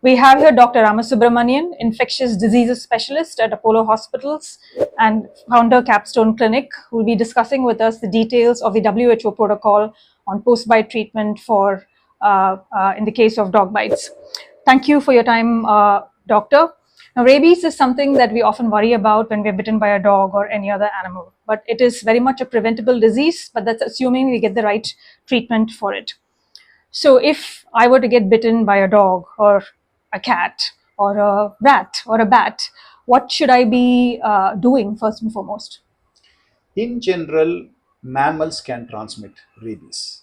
We have here Dr. Ramasubramanian, Infectious Diseases Specialist at Apollo Hospitals and founder Capstone Clinic, who will be discussing with us the details of the WHO protocol on post-bite treatment for in the case of dog bites. Thank you for your time, Doctor. Now, rabies is something that we often worry about when we're bitten by a dog or any other animal, but it is very much a preventable disease, but that's assuming we get the right treatment for it. So if I were to get bitten by a dog or a cat or a rat or a bat, what should I be doing first and foremost? In general, mammals can transmit rabies.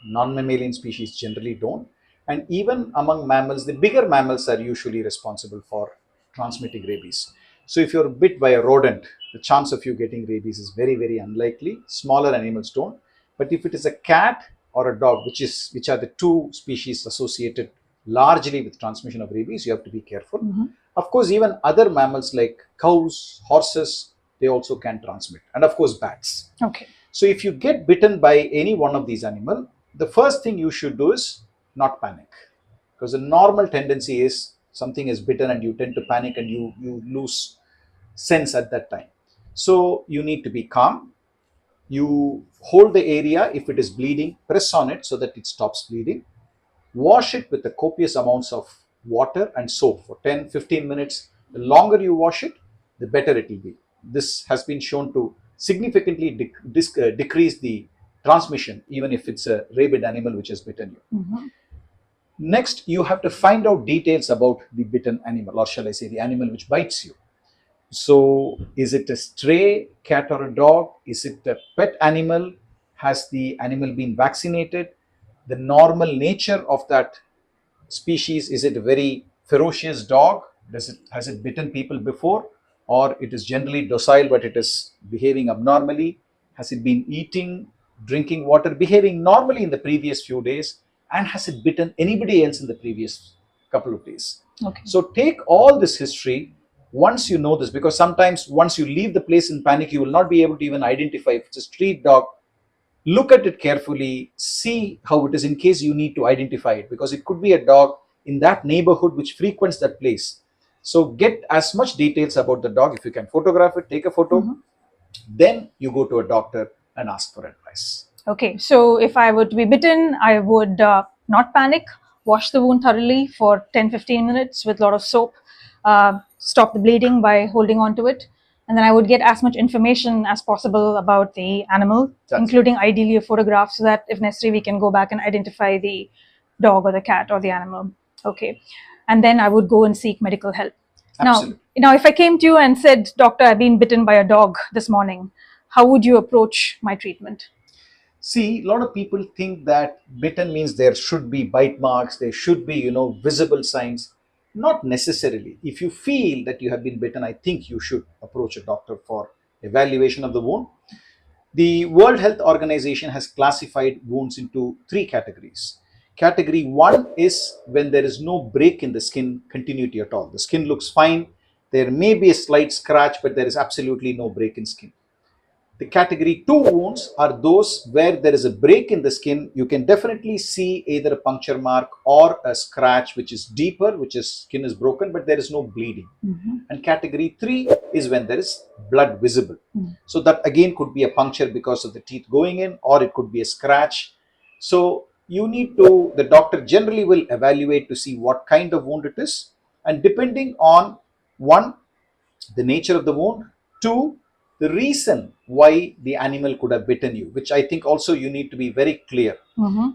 Non-mammalian species generally don't. And even among mammals, the bigger mammals are usually responsible for transmitting rabies. So if you're bit by a rodent, the chance of you getting rabies is very, very unlikely. Smaller animals don't. But if it is a cat or a dog, which are the two species associated largely with transmission of rabies, you have to be careful. Of course, even other mammals like cows, horses, they also can transmit, and of course bats. Okay. So if you get bitten by any one of these animals, the first thing you should do is not panic, because the normal tendency is something is bitten and you tend to panic and you lose sense at that time. So you need to be calm. You hold the area. If it is bleeding, press on it so that it stops bleeding. Wash it with the copious amounts of water and soap for 10-15 minutes. The longer you wash it, the better it will be. This has been shown to significantly decrease the transmission, even if it's a rabid animal which has bitten you. Next, you have to find out details about the bitten animal, or shall I say the animal which bites you. So is it a stray cat or a dog? Is it a pet animal? Has the animal been vaccinated? The normal nature of that species, is it a very ferocious dog? Has it bitten people before? Or it is generally docile but it is behaving abnormally? Has it been eating, drinking water, behaving normally in the previous few days? And has it bitten anybody else in the previous couple of days? Okay. So take all this history once you know this, because sometimes once you leave the place in panic, you will not be able to even identify if it's a street dog. Look at it carefully, see how it is in case you need to identify it, because it could be a dog in that neighborhood which frequents that place. So get as much details about the dog. If you can photograph it, take a photo, then you go to a doctor and ask for advice. Okay, so if I were to be bitten, I would not panic, wash the wound thoroughly for 10-15 minutes with a lot of soap, stop the bleeding by holding on to it, and then I would get as much information as possible about the animal, including ideally a photograph, so that if necessary, we can go back and identify the dog or the cat or the animal. Okay, and then I would go and seek medical help. Absolutely. Now, if I came to you and said, Doctor, I've been bitten by a dog this morning, how would you approach my treatment? See, a lot of people think that bitten means there should be bite marks, there should be, visible signs. Not necessarily. If you feel that you have been bitten, I think you should approach a doctor for evaluation of the wound. The World Health Organization has classified wounds into three categories. Category 1 is when there is no break in the skin continuity at all. The skin looks fine. There may be a slight scratch, but there is absolutely no break in skin. The category 2 wounds are those where there is a break in the skin. You can definitely see either a puncture mark or a scratch which is deeper, which is skin is broken, but there is no bleeding. And category 3 is when there is blood visible. So that again could be a puncture because of the teeth going in, or it could be a scratch. So the doctor generally will evaluate to see what kind of wound it is. And depending on 1, the nature of the wound, 2, the reason why the animal could have bitten you, which I think also you need to be very clear.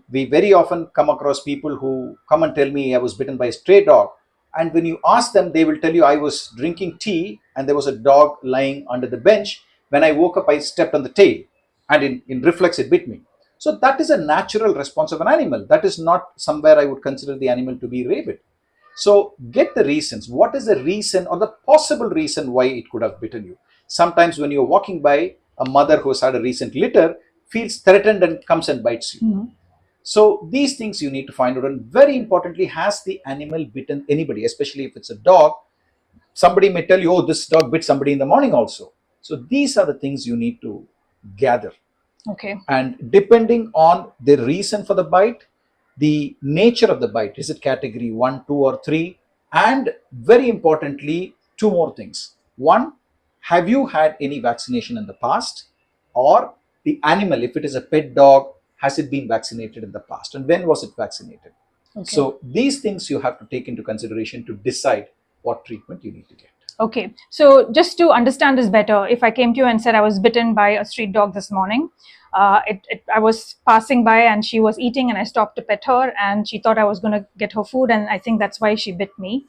We very often come across people who come and tell me I was bitten by a stray dog. And when you ask them, they will tell you I was drinking tea and there was a dog lying under the bench. When I woke up, I stepped on the tail and in reflex it bit me. So that is a natural response of an animal. That is not somewhere I would consider the animal to be rabid. So get the reasons. What is the reason or the possible reason why it could have bitten you? Sometimes when you're walking by, a mother who has had a recent litter feels threatened and comes and bites you. So these things you need to find out. And very importantly, has the animal bitten anybody, especially if it's a dog? Somebody may tell you, oh, this dog bit somebody in the morning also. So these are the things you need to gather. Okay. And depending on the reason for the bite, the nature of the bite, is it category 1, 2, or 3? And very importantly, two more things. One, have you had any vaccination in the past? Or the animal, if it is a pet dog, has it been vaccinated in the past? And when was it vaccinated? Okay. So these things you have to take into consideration to decide what treatment you need to get. Okay. So just to understand this better, if I came to you and said I was bitten by a street dog this morning, I was passing by and she was eating and I stopped to pet her and she thought I was going to get her food and I think that's why she bit me.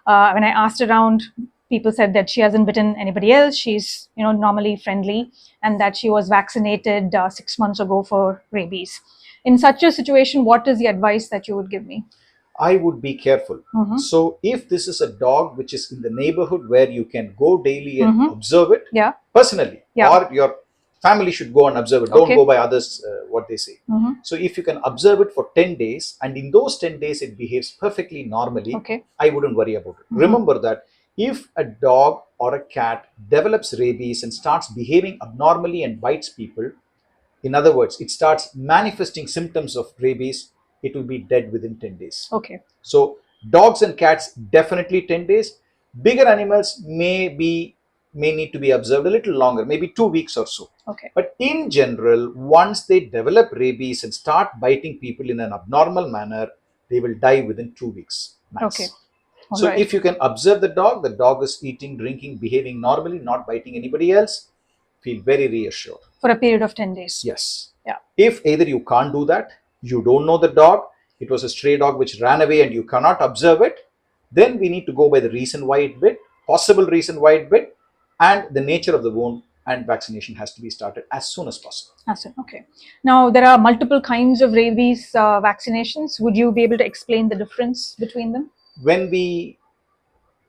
When I asked around, people said that she hasn't bitten anybody else. She's, normally friendly and that she was vaccinated 6 months ago for rabies. In such a situation, what is the advice that you would give me? I would be careful. So if this is a dog which is in the neighborhood where you can go daily and observe it personally, or your family should go and observe it, don't go by others what they say. So if you can observe it for 10 days and in those 10 days it behaves perfectly normally, I wouldn't worry about it. Remember that if a dog or a cat develops rabies and starts behaving abnormally and bites people, in other words, it starts manifesting symptoms of rabies, it will be dead within 10 days. Okay. So dogs and cats, definitely 10 days. Bigger animals may need to be observed a little longer, maybe 2 weeks or so. Okay. But in general, once they develop rabies and start biting people in an abnormal manner, they will die within 2 weeks max. Okay. So if you can observe the dog is eating, drinking, behaving normally, not biting anybody else, feel very reassured. For a period of 10 days. Yes. Yeah. If either you can't do that, you don't know the dog, it was a stray dog which ran away and you cannot observe it, then we need to go by the reason why it bit, possible reason why it bit, and the nature of the wound, and vaccination has to be started as soon as possible. Okay. Now, there are multiple kinds of rabies vaccinations. Would you be able to explain the difference between them? When we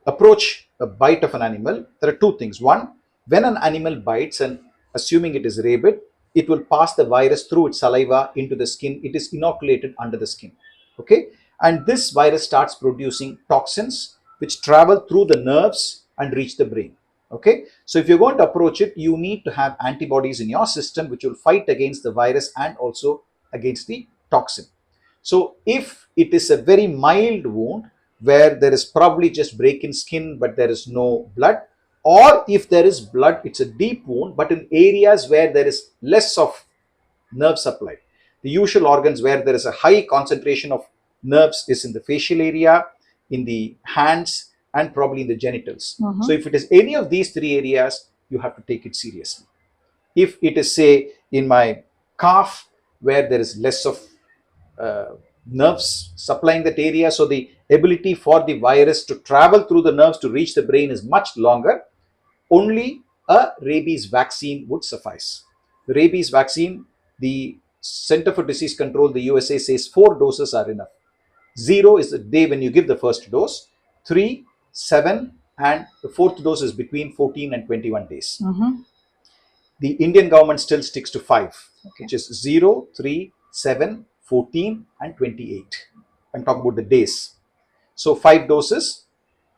approach a bite of an animal, there are two things. One, when an animal bites, and assuming it is rabid, it will pass the virus through its saliva into the skin. It is inoculated under the skin. Okay. And this virus starts producing toxins which travel through the nerves and reach the brain. Okay. So if you're going to approach it, you need to have antibodies in your system which will fight against the virus and also against the toxin. So if it is a very mild wound where there is probably just break in skin but there is no blood, or if there is blood, it's a deep wound but in areas where there is less of nerve supply. The usual organs where there is a high concentration of nerves is in the facial area, in the hands, and probably in the genitals. So if it is any of these three areas, you have to take it seriously. If it is, say, in my calf where there is less of nerves supplying that area, so the ability for the virus to travel through the nerves to reach the brain is much longer, only a rabies vaccine would suffice. The rabies vaccine, the Center for Disease Control, the USA, says 4 doses are enough. 0 is the day when you give the first dose, 3, 7, and the 4th dose is between 14 and 21 days. The Indian government still sticks to 5, which is 0, 3, 7, 14, and 28. I'm talking about the days. So 5 doses.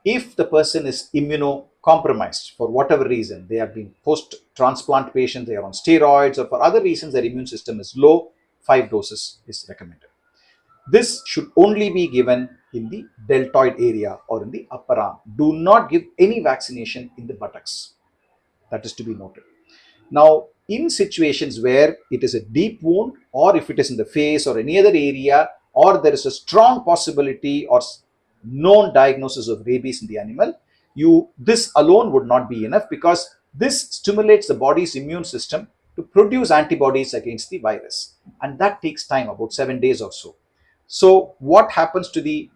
If the person is immunocompromised for whatever reason, they have been post-transplant patients, they are on steroids, or for other reasons their immune system is low, 5 doses is recommended. This should only be given in the deltoid area or in the upper arm. Do not give any vaccination in the buttocks. That is to be noted. Now, in situations where it is a deep wound, or if it is in the face or any other area, or there is a strong possibility or known diagnosis of rabies in the animal, this alone would not be enough, because this stimulates the body's immune system to produce antibodies against the virus, and that takes time, about 7 days or so. So what happens to the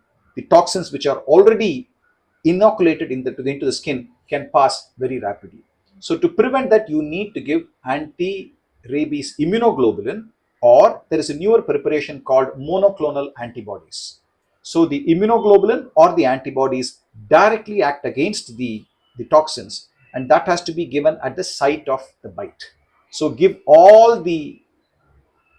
toxins which are already inoculated into the skin can pass very rapidly. So to prevent that, you need to give anti-rabies immunoglobulin, or there is a newer preparation called monoclonal antibodies. So the immunoglobulin or the antibodies directly act against the toxins, and that has to be given at the site of the bite. So give all the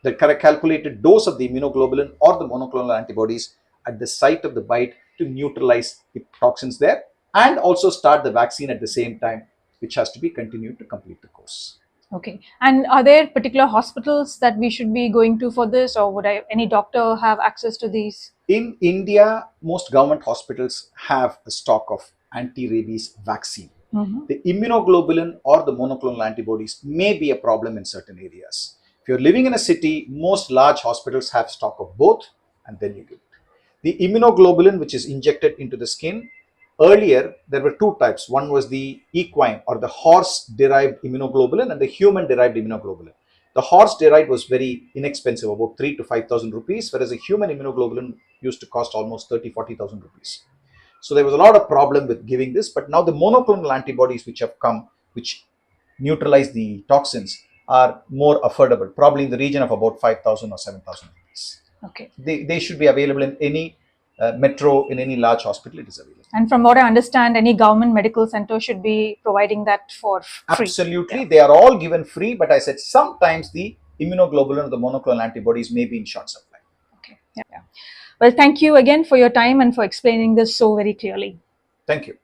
correct calculated dose of the immunoglobulin or the monoclonal antibodies at the site of the bite to neutralize the toxins there, and also start the vaccine at the same time, which has to be continued to complete the course. Okay. And are there particular hospitals that we should be going to for this, or would any doctor have access to these? In India, most government hospitals have a stock of anti-rabies vaccine. Mhm. The immunoglobulin or the monoclonal antibodies may be a problem in certain areas. If you're living in a city, most large hospitals have stock of both, and then you give it. The immunoglobulin, which is injected into the skin, earlier there were two types. One was the equine or the horse derived immunoglobulin and the human derived immunoglobulin. The horse derived was very inexpensive, about 3 to 5,000 rupees, whereas a human immunoglobulin used to cost almost 30,000 to 40,000 rupees. So there was a lot of problem with giving this, but now the monoclonal antibodies which have come, which neutralize the toxins, are more affordable, probably in the region of about 5,000 or 7,000 rupees. Okay. They should be available in any metro, in any large hospital, it is available. And from what I understand, any government medical center should be providing that for free. Absolutely. Yeah. They are all given free, but I said sometimes the immunoglobulin or the monoclonal antibodies may be in short supply. Okay. Yeah. Well, thank you again for your time and for explaining this so very clearly. Thank you.